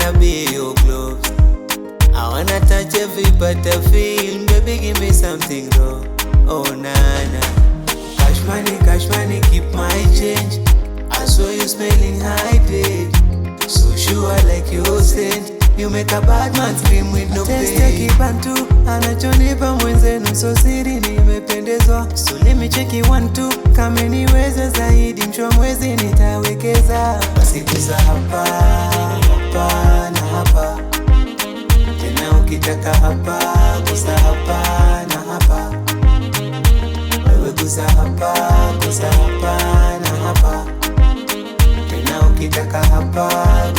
wanna be your clothes. I wanna touch every part I feel. Baby, give me something raw. Oh nana. Cash money, keep my change. I saw you smelling hydrate. So sure like your scent. You make a bad man scream with no pain. Teste kibantu, anachonipa mwenzenu so siri nimependezwa. So let me check it 1 2, kama niweze zaidi mshwa mwezi nitawekeza. Basi gusa hapa, hapa na hapa. Tena ukitaka hapa, gusa hapa na hapa. Wewe gusa hapa na hapa. Tena ukitaka hapa,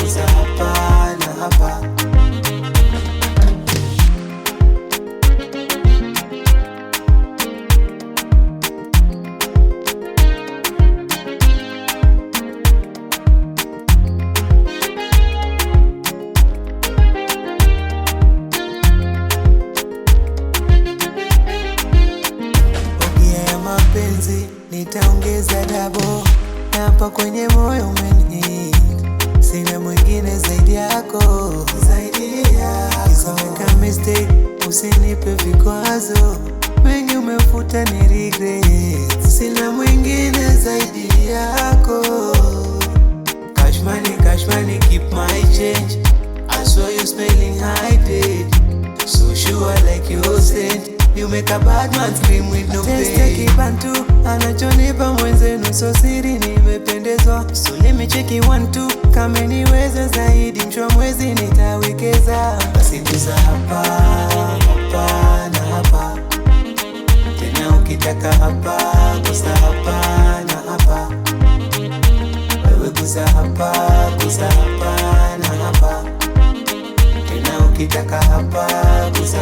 gusa hapa na hapa. Nitaongeza dabo na hapa kwenye moyo umenihit. Sina mwingine zaidi yako, Usiweka mistake, usinipe vikwazo. Mengi umefuta ni regret. Sina mwingine zaidi yako. Cash money, keep my change. I saw you smelling hydrate. So sure like your scent. You make a bad man scream with no pain. Teste kibantu, anachonipa mwenzenu so siri nimependezwa. So let me check it 1 2, kama niweze zaidi mshwa mwezi nitawekeza. Basi gusa hapa, hapa na hapa. Tena ukitaka hapa, gusa hapa na hapa. Wewe gusa hapa na hapa. Tena ukitaka hapa, gusa